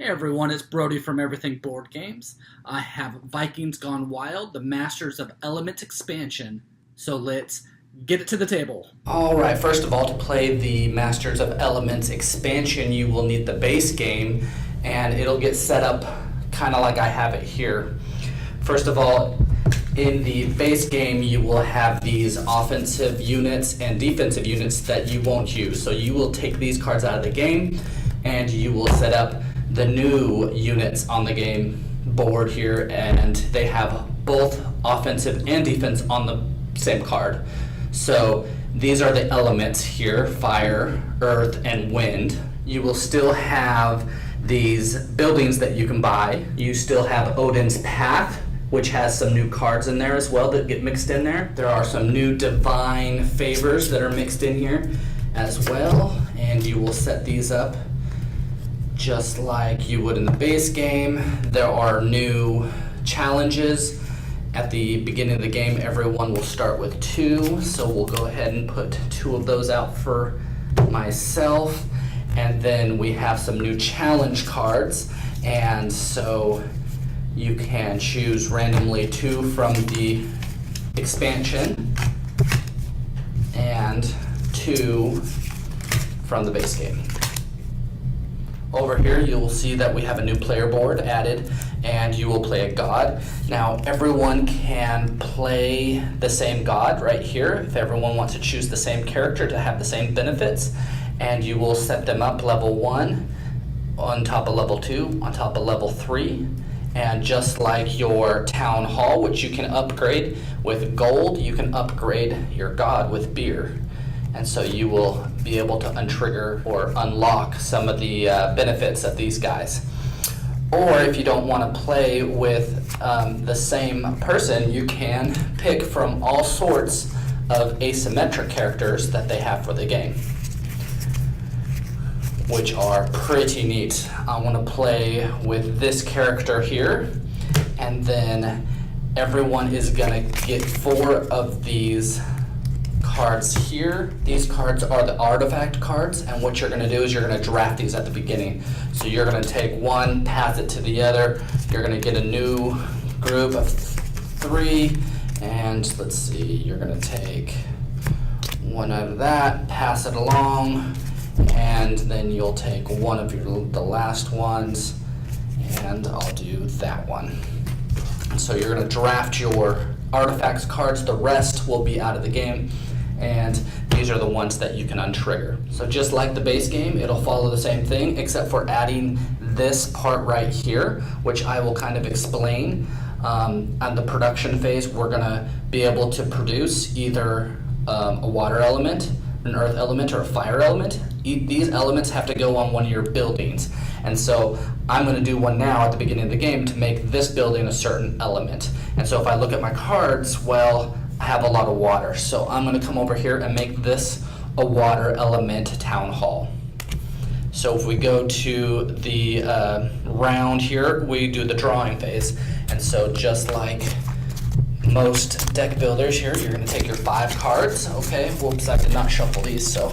Hey everyone, it's Brody from Everything Board Games. I have Vikings Gone Wild, the Masters of Elements expansion. So let's get it to the table. Alright, first of all, to play the Masters of Elements expansion, you will need the base game, and it'll get set up kind of like I have it here. First of all, in the base game, you will have these offensive units and defensive units that you won't use. So you will take these cards out of the game, and you will set up the new units on the game board here, and they have both offensive and defense on the same card. So these are the elements here: fire, earth, and wind. You will still have these buildings that you can buy. You still have Odin's Path, which has some new cards in there as well that get mixed in there. There are some new divine favors that are mixed in here as well, and you will set these up just like you would in the base game. There are new challenges. At the beginning of the game, everyone will start with 2, so we'll go ahead and put 2 of those out for myself. And then we have some new challenge cards, and so you can choose randomly 2 from the expansion and 2 from the base game. Over here you will see that we have a new player board added, and you will play a god. Now everyone can play the same god right here if everyone wants to choose the same character to have the same benefits, and you will set them up level 1 on top of level 2 on top of level 3. And just like your town hall, which you can upgrade with gold, you can upgrade your god with beer. And so you will be able to untrigger or unlock some of the benefits of these guys. Or if you don't want to play with the same person, you can pick from all sorts of asymmetric characters that they have for the game, which are pretty neat. I want to play with this character here, and then everyone is going to get 4 of these cards here. These cards are the artifact cards, and what you're going to do is you're going to draft these at the beginning. So you're going to take one, pass it to the other. You're going to get a new group of 3, and let's see, you're going to take one out of that, pass it along, and then you'll take one of the last ones, and I'll do that one. So you're going to draft your artifacts cards. The rest will be out of the game, and these are the ones that you can untrigger. So just like the base game, it'll follow the same thing, except for adding this part right here, which I will kind of explain. On the production phase, we're going to be able to produce either a water element, an earth element, or a fire element. These elements have to go on one of your buildings, and so I'm going to do one now at the beginning of the game to make this building a certain element. And so if I look at my cards, well, I have a lot of water, so I'm going to come over here and make this a water element town hall. So if we go to the round here, we do the drawing phase, and so just like most deck builders here, you're going to take your 5 cards. Okay, whoops, I did not shuffle these, so.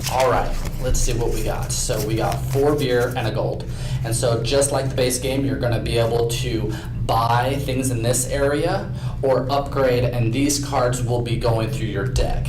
Alright, let's see what we got. So we got 4 beer and a gold. And so just like the base game, you're going to be able to buy things in this area or upgrade, and these cards will be going through your deck.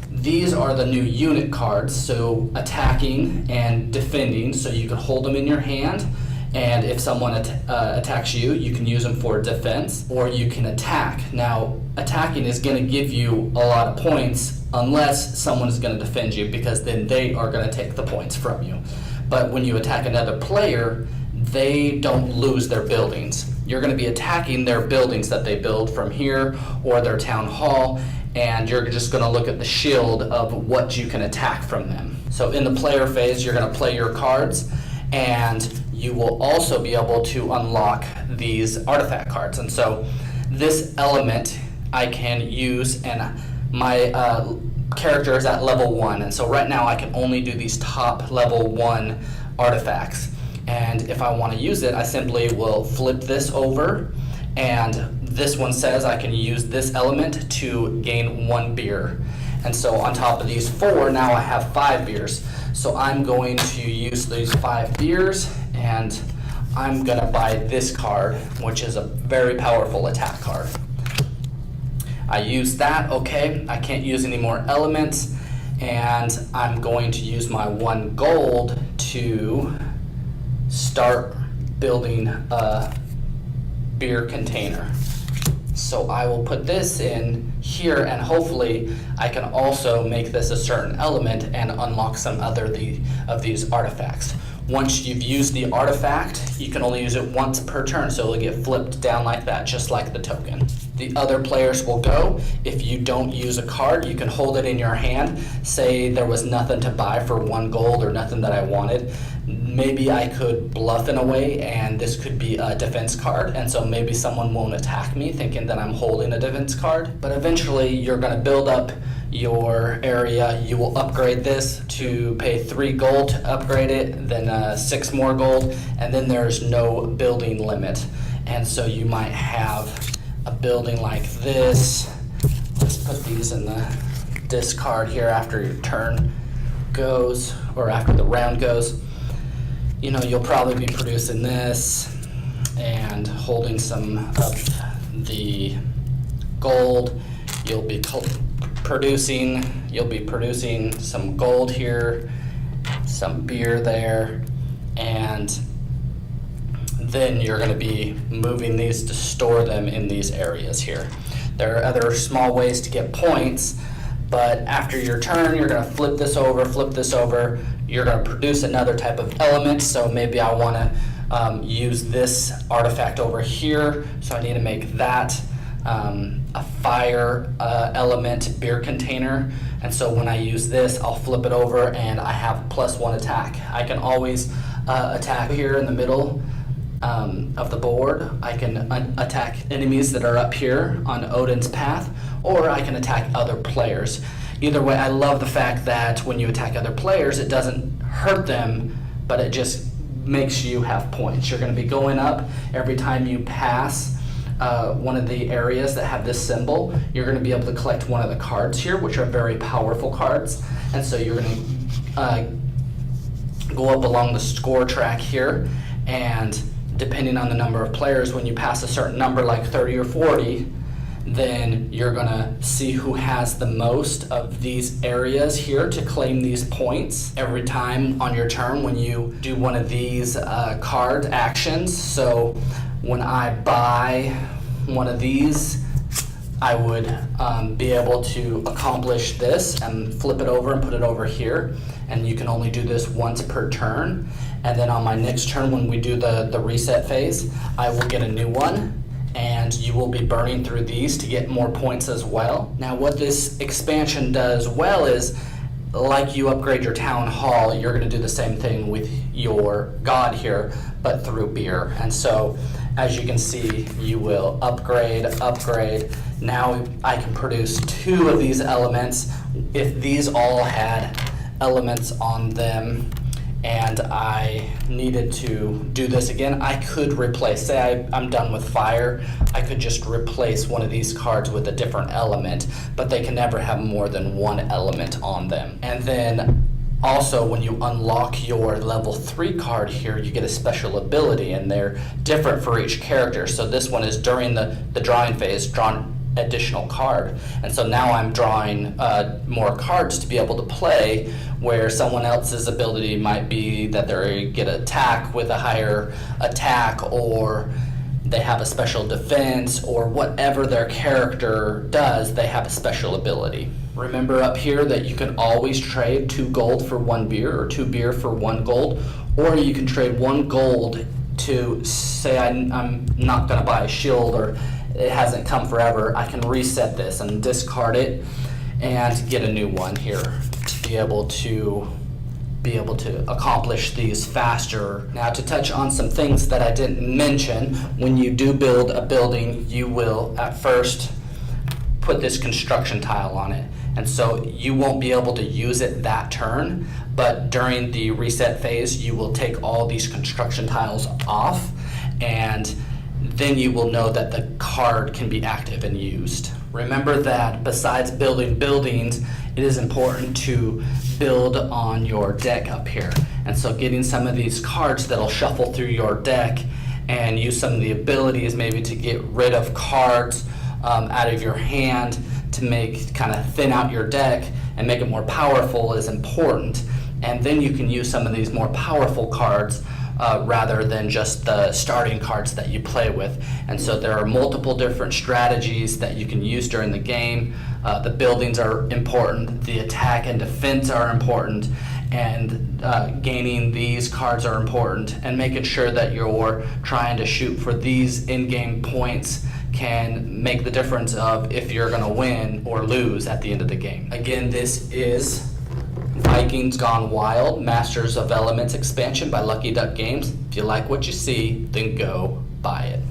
These are the new unit cards, so attacking and defending, so you can hold them in your hand. And if someone attacks you, you can use them for defense, or you can attack. Now, attacking is going to give you a lot of points unless someone is going to defend you, because then they are going to take the points from you. But when you attack another player, they don't lose their buildings. You're going to be attacking their buildings that they build from here or their town hall, and you're just going to look at the shield of what you can attack from them. So in the player phase, you're going to play your cards, and you will also be able to unlock these artifact cards. And so this element I can use, and my character is at level 1, and so right now I can only do these top level 1 artifacts. And if I want to use it, I simply will flip this over, and this one says I can use this element to gain 1 beer. And so on top of these 4, now I have 5 beers. So I'm going to use these 5 beers, and I'm going to buy this card, which is a very powerful attack card. I use that, okay, I can't use any more elements, and I'm going to use my 1 gold to start building a beer container. So I will put this in here, and hopefully I can also make this a certain element and unlock some other of these artifacts. Once you've used the artifact, you can only use it once per turn, so it'll get flipped down like that, just like the token. The other players will go. If you don't use a card, you can hold it in your hand. Say there was nothing to buy for 1 gold or nothing that I wanted. Maybe I could bluff in a way, and this could be a defense card, and so maybe someone won't attack me thinking that I'm holding a defense card. But eventually you're going to build up your area. You will upgrade this to pay 3 gold to upgrade it, then 6 more gold, and then there's no building limit. And so you might have a building like this. Let's put these in the discard here after your turn goes, or after the round goes. You know, you'll probably be producing this and holding some of the gold. You'll be producing some gold here, some beer there, and then you're going to be moving these to store them in these areas here. There are other small ways to get points, but after your turn, you're going to flip this over, you're going to produce another type of element. So maybe I want to use this artifact over here, so I need to make that a fire element beer container. And so when I use this, I'll flip it over and I have +1 attack. I can always attack here in the middle of the board. I can attack enemies that are up here on Odin's path, or I can attack other players. Either way, I love the fact that when you attack other players, it doesn't hurt them, but it just makes you have points. You're going to be going up every time you pass one of the areas that have this symbol. You're going to be able to collect one of the cards here, which are very powerful cards. And so you're going to go up along the score track here, and depending on the number of players, when you pass a certain number like 30 or 40, then you're going to see who has the most of these areas here to claim these points every time on your turn when you do one of these card actions. So when I buy one of these, I would be able to accomplish this and flip it over and put it over here. And you can only do this once per turn. And then on my next turn, when we do the reset phase, I will get a new one, and you will be burning through these to get more points as well. Now what this expansion does well is, like you upgrade your town hall, you're going to do the same thing with your god here, but through beer. And so as you can see, you will upgrade. Now I can produce 2 of these elements. If these all had elements on them and I needed to do this again, I could replace, say I'm done with fire, I could just replace one of these cards with a different element, but they can never have more than 1 element on them. And then also when you unlock your level 3 card here, you get a special ability, and they're different for each character. So this one is during the drawing phase, drawn additional card. And so now I'm drawing more cards to be able to play, where someone else's ability might be that they get attack with a higher attack, or they have a special defense, or whatever their character does, they have a special ability. Remember up here that you can always trade 2 gold for 1 beer, or 2 beer for 1 gold, or you can trade 1 gold to, say I'm not going to buy a shield, or it hasn't come forever. I can reset this and discard it and get a new one here to be able to accomplish these faster. Now, to touch on some things that I didn't mention, when you do build a building, you will at first put this construction tile on it. And so you won't be able to use it that turn, but during the reset phase, you will take all these construction tiles off, and then you will know that the card can be active and used. Remember that besides building buildings, it is important to build on your deck up here. And so getting some of these cards that'll shuffle through your deck and use some of the abilities maybe to get rid of cards out of your hand to kind of thin out your deck and make it more powerful is important. And then you can use some of these more powerful cards rather than just the starting cards that you play with. And so there are multiple different strategies that you can use during the game. The buildings are important, the attack and defense are important, and gaining these cards are important, and making sure that you're trying to shoot for these in-game points can make the difference of if you're going to win or lose at the end of the game. Again, this is Vikings Gone Wild, Masters of Elements expansion by Lucky Duck Games. If you like what you see, then go buy it.